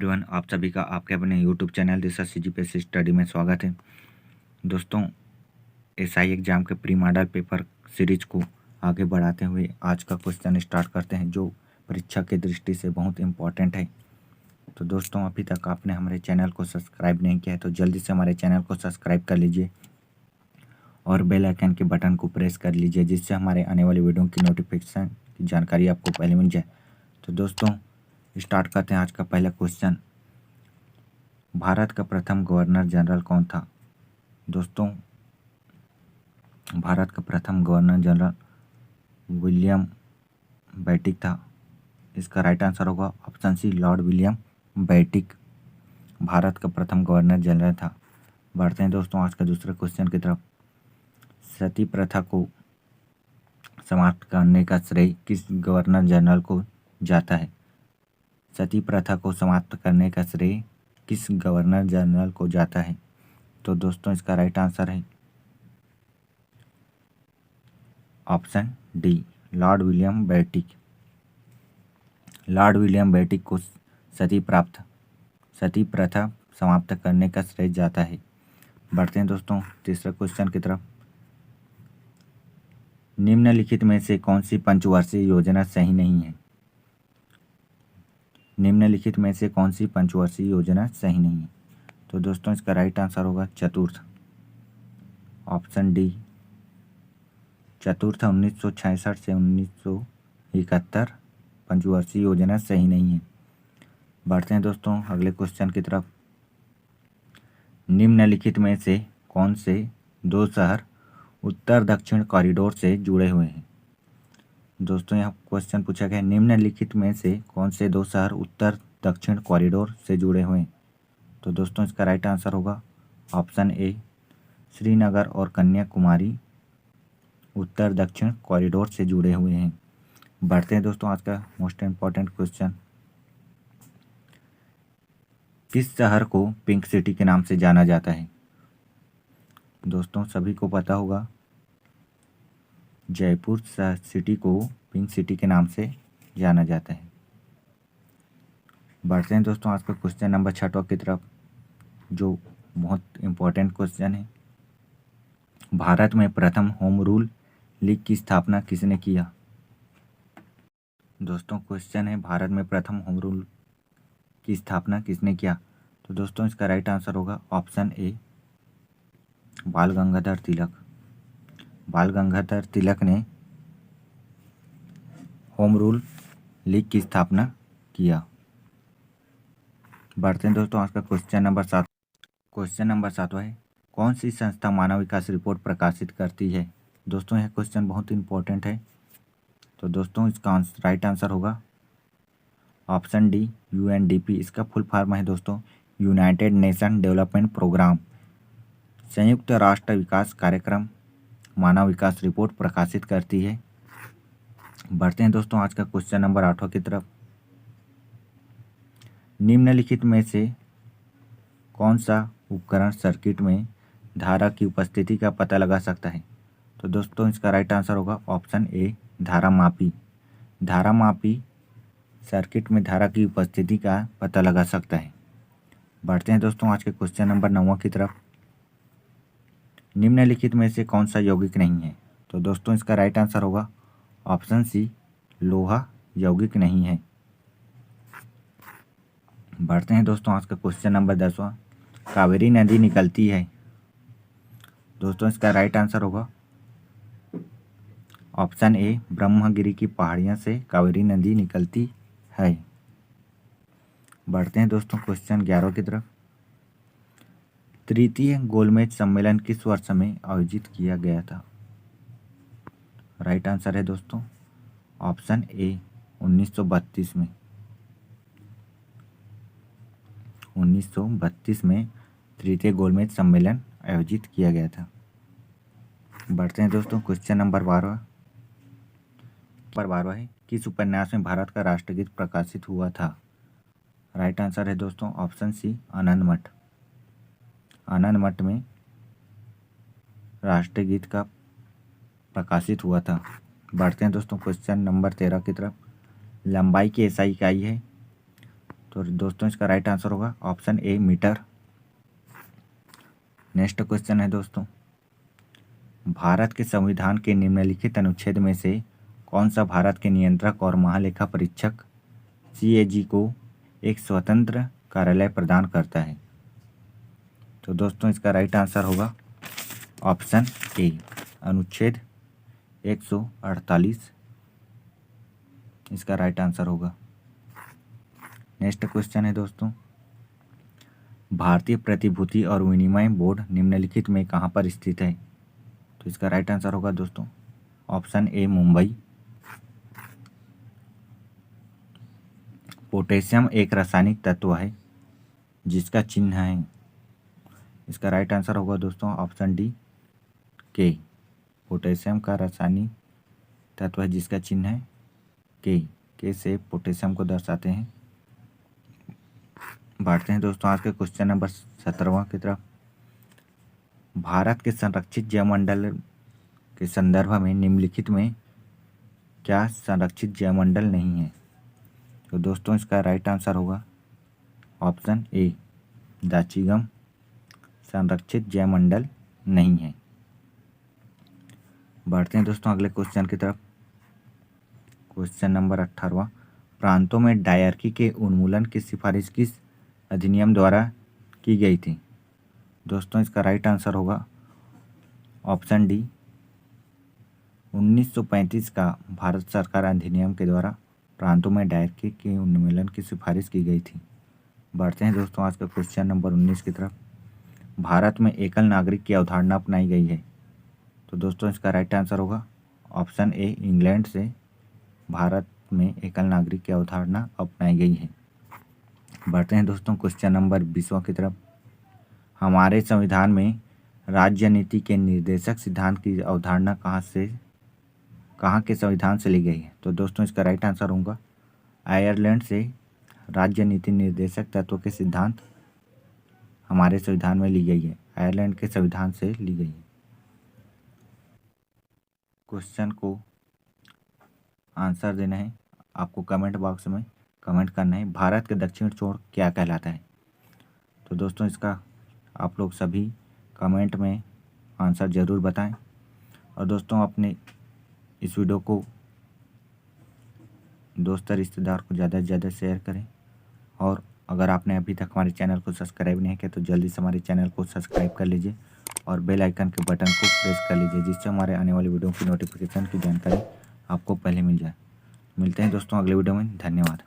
Everyone, आप सभी का आपके अपने यूट्यूब चैनल दिशा सीजीपीएससी स्टडी में स्वागत है। दोस्तों, एसआई एग्ज़ाम के प्री मॉडल पेपर सीरीज को आगे बढ़ाते हुए आज का क्वेश्चन स्टार्ट करते हैं, जो परीक्षा की दृष्टि से बहुत इम्पोर्टेंट है। तो दोस्तों, अभी तक आपने हमारे चैनल को सब्सक्राइब नहीं किया है तो जल्दी से हमारे चैनल को सब्सक्राइब कर लीजिए और बेल आइकन के बटन को प्रेस कर लीजिए, जिससे हमारे आने वाली वीडियो की नोटिफिकेशन की जानकारी आपको पहले मिल जाए। तो दोस्तों, स्टार्ट करते हैं आज का पहला क्वेश्चन। भारत का प्रथम गवर्नर जनरल कौन था? दोस्तों, भारत का प्रथम गवर्नर जनरल विलियम बेंटिक था। इसका राइट आंसर होगा option C, Lord William Bentinck Bharat का प्रथम गवर्नर जनरल था। बढ़ते हैं दोस्तों आज का दूसरे क्वेश्चन की तरफ। सती प्रथा को समाप्त करने का श्रेय किस गवर्नर जनरल को जाता है? सती प्रथा को समाप्त करने का श्रेय किस गवर्नर जनरल को जाता है? तो दोस्तों, इसका राइट आंसर है option D, Lord William Bentinck. Lord William Bentinck को सती प्रथा समाप्त करने का श्रेय जाता है। बढ़ते हैं दोस्तों तीसरे क्वेश्चन की तरफ। निम्नलिखित में से कौन सी पंचवर्षीय योजना सही नहीं है? निम्नलिखित में से कौन सी पंचवर्षीय योजना सही नहीं है? तो दोस्तों, इसका राइट आंसर होगा चतुर्थ, ऑप्शन डी। चतुर्थ 1966 से 1971 पंचवर्षीय योजना सही नहीं है। बढ़ते हैं दोस्तों अगले क्वेश्चन की तरफ। निम्नलिखित में से कौन से दो शहर उत्तर दक्षिण कॉरिडोर से जुड़े हुए हैं? दोस्तों, यहाँ क्वेश्चन पूछा गया है, निम्नलिखित में से कौन से दो शहर उत्तर दक्षिण कॉरिडोर से जुड़े हुए हैं? तो दोस्तों, इसका राइट आंसर होगा ऑप्शन ए, श्रीनगर और कन्याकुमारी उत्तर दक्षिण कॉरिडोर से जुड़े हुए हैं। बढ़ते हैं दोस्तों आज का मोस्ट इम्पॉर्टेंट क्वेश्चन। किस शहर को पिंक सिटी के नाम से जाना जाता है? दोस्तों, सभी को पता होगा, जयपुर सिटी को पिंक सिटी के नाम से जाना जाता है। बढ़ते हैं दोस्तों आज का क्वेश्चन नंबर 6 की तरफ, जो बहुत इम्पोर्टेंट क्वेश्चन है। भारत में प्रथम होम रूल लीग की स्थापना किसने किया? दोस्तों, क्वेश्चन है भारत में प्रथम होम रूल की स्थापना किसने किया? तो दोस्तों, इसका राइट आंसर होगा ऑप्शन ए, बाल गंगाधर तिलक। बाल गंगाधर तिलक ने होम रूल लीग की स्थापना किया। बढ़ते हैं दोस्तों आज का क्वेश्चन नंबर 7। क्वेश्चन नंबर 7 है, कौन सी संस्था मानव विकास रिपोर्ट प्रकाशित करती है? दोस्तों, यह क्वेश्चन बहुत इंपॉर्टेंट है। तो दोस्तों, इसका राइट आंसर होगा ऑप्शन डी, यूएनडीपी। इसका फुल फॉर्म है दोस्तों यूनाइटेड नेशन डेवलपमेंट प्रोग्राम। संयुक्त राष्ट्र विकास कार्यक्रम मानव विकास रिपोर्ट प्रकाशित करती है। बढ़ते हैं दोस्तों आज का क्वेश्चन नंबर 8 की तरफ। निम्नलिखित में से कौन सा उपकरण सर्किट में धारा की उपस्थिति का पता लगा सकता है? तो दोस्तों, इसका राइट आंसर होगा ऑप्शन ए, धारा मापी। धारा मापी सर्किट में धारा की उपस्थिति का पता लगा सकता है। बढ़ते हैं दोस्तों आज के क्वेश्चन नंबर 9 की तरफ। निम्नलिखित में से कौन सा यौगिक नहीं है? तो दोस्तों, इसका राइट आंसर होगा ऑप्शन सी, लोहा यौगिक नहीं है। बढ़ते हैं दोस्तों आज का क्वेश्चन नंबर 10वां। कावेरी नदी निकलती है। दोस्तों, इसका राइट आंसर होगा ऑप्शन ए, ब्रह्मगिरी की पहाड़ियाँ से कावेरी नदी निकलती है। बढ़ते हैं दोस्तों क्वेश्चन 11 की तरफ। तृतीय गोलमेज सम्मेलन किस वर्ष में आयोजित किया गया था? राइट आंसर है दोस्तों ऑप्शन ए, 1932 में। 1932 में तृतीय गोलमेज सम्मेलन आयोजित किया गया था। बढ़ते हैं दोस्तों क्वेश्चन नंबर 12 है, किस उपन्यास में भारत का राष्ट्रगीत प्रकाशित हुआ था? राइट आंसर है दोस्तों ऑप्शन सी, आनंद मठ। आनंद मठ में राष्ट्रगीत का प्रकाशित हुआ था। बढ़ते हैं दोस्तों क्वेश्चन नंबर 13 की तरफ। लंबाई की एसआई इकाई है तो दोस्तों इसका राइट आंसर होगा option A metre. Next question है दोस्तों, भारत के संविधान के निम्नलिखित अनुच्छेद में से कौन सा भारत के नियंत्रक और महालेखा परीक्षक CAG को एक स्वतंत्र कार्यालय प्रदान करता है? तो दोस्तों इसका राइट आंसर होगा ऑप्शन ए अनुच्छेद 148, इसका राइट आंसर होगा। नेक्स्ट क्वेश्चन है दोस्तों, भारतीय प्रतिभूति और विनिमय बोर्ड निम्नलिखित में कहाँ पर स्थित है? तो इसका राइट आंसर होगा दोस्तों ऑप्शन ए मुंबई। पोटेशियम एक रासायनिक तत्व है जिसका चिन्ह है, इसका राइट आंसर होगा दोस्तों ऑप्शन डी के। पोटेशियम का रासायनिक तत्व है जिसका चिन्ह है के से पोटेशियम को दर्शाते हैं। बढ़ते हैं दोस्तों आज के क्वेश्चन नंबर 17वां की तरफ। भारत के संरक्षित जैवमंडल के संदर्भ में निम्नलिखित में क्या संरक्षित जैवमंडल नहीं है? तो दोस्तों इसका राइट आंसर होगा ऑप्शन ए दाचिगम संरक्षित जैवमंडल नहीं है। बढ़ते हैं दोस्तों अगले क्वेश्चन की तरफ। क्वेश्चन नंबर 18वां, प्रांतों में डायरकी के उन्मूलन की सिफारिश किस अधिनियम द्वारा की गई थी? दोस्तों इसका राइट आंसर होगा ऑप्शन डी 1935 का भारत सरकार अधिनियम के द्वारा प्रांतों में डायरकी के उन्मूलन की सिफारिश की गई थी। बढ़ते हैं दोस्तों आज का क्वेश्चन नंबर 19 की तरफ। भारत में एकल नागरिक की अवधारणा अपनाई गई है, तो दोस्तों इसका राइट आंसर होगा ऑप्शन ए इंग्लैंड से भारत में एकल नागरिक की अवधारणा अपनाई गई है। बढ़ते हैं दोस्तों क्वेश्चन नंबर 20वां की तरफ। हमारे संविधान में राज्य नीति के निर्देशक सिद्धांत की अवधारणा कहाँ के संविधान से ली गई है? तो दोस्तों इसका राइट आंसर होगा आयरलैंड से राज्य नीति निर्देशक तत्व के सिद्धांत हमारे संविधान में ली गई है, आयरलैंड के संविधान से ली गई है। क्वेश्चन को आंसर देना है, आपको कमेंट बॉक्स में कमेंट करना है। भारत के दक्षिण छोर क्या कहलाता है? तो दोस्तों इसका आप लोग सभी कमेंट में आंसर ज़रूर बताएं और दोस्तों अपने इस वीडियो को दोस्त रिश्तेदार को ज़्यादा से ज़्यादा शेयर करें। और अगर आपने अभी तक हमारे चैनल को सब्सक्राइब नहीं किया तो जल्दी से हमारे चैनल को सब्सक्राइब कर लीजिए और बेल आइकन के बटन को प्रेस कर लीजिए जिससे हमारे आने वाली वीडियो की नोटिफिकेशन की जानकारी आपको पहले मिल जाए। मिलते हैं दोस्तों अगले वीडियो में, धन्यवाद।